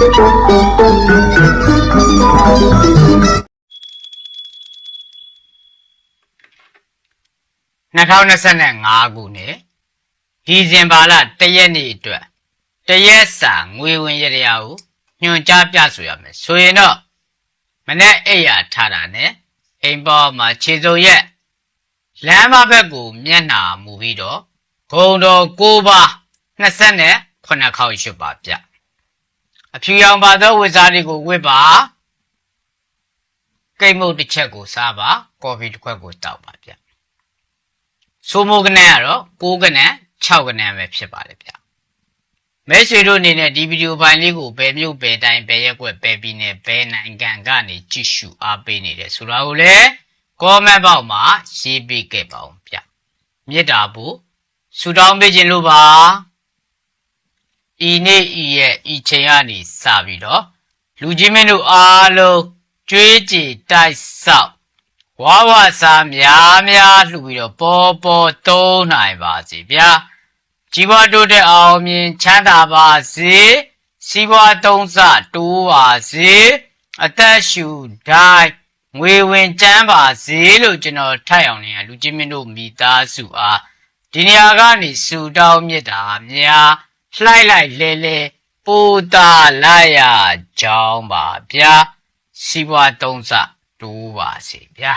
2025 ခုနှစ်ဒီဇင်ဘာလ1 ရက်နေ့အတွက်တရက်စာငွေဝင်ရတရားကိုညွှန်ကြားပြဆိုရမယ်ဆိုရင်တော့မနေ့အိယာထားတာနဲ့အိမ်ပေါ်မှာခြေစုံရက်လမ်းမဘက်ကိုမျက်နှာမူပြီးတော့ဂုံတော်9ပါး29ခေါက်ရွတ်ပါဗျအဖြူရောင်ပါသောဝတ်စားတွေကိုဝတ်ပါကိတ်မုတ်တစ်ချက်ကိုစားပါကော်ဖီတစ်ခွက်ကိုတောက်ပါဗျဆိုမိုကနန်းကတော့9ကနန်း6ကနန်းပဲဖြစ်ပါတယ်ဗျမဲဆွေတို့အနေနဲ့ဒီဗီဒီယိုဖိုင်လေးကိုဘယ်မြို့ဘယ်တိုင်းဘယ်ရက်ွက်ဘယ်ပြည်နယ်ဘယ်နိုင်ငံကနေကြည့်ရှုအားပေးနေတယ်ဆိုတာကိုလည်း comment box မှာရေးပေးခဲ့ပါဦးဗျမေတ္တာဖို့ဆုတောင်းပေးခြင်းလို့ပါဤနေ့ဤရဲ့ဤချိန်ကနေစပြီးတော့လူကြီးမင်းတို့အားလုံးကြွေးကြေတိုက်ဆောက်ဝါဝစားများလှူပြီးတော့ပေါ်သုံးနိုင်ပါစေဗျာကြီးပွားတိုးတက်အောင်မြင်ချမ်းသာပါစေစီးပွားသုံးစတိုးပါစေအသက်ရှူတိုင်းငွေဝင်ကျန်းပါစေလို့ကျွန်တော်ထပ်အောင်နေလူကြီးမင်းတို့မိသားစုအားဒီနေရာကနေဆုတောင်းမြတ်တာများလှိုက်လဲပူတာလိုက်ရကြောင်းပါဗျာစီးပွားသုံးစတိုးပါစေဗျာ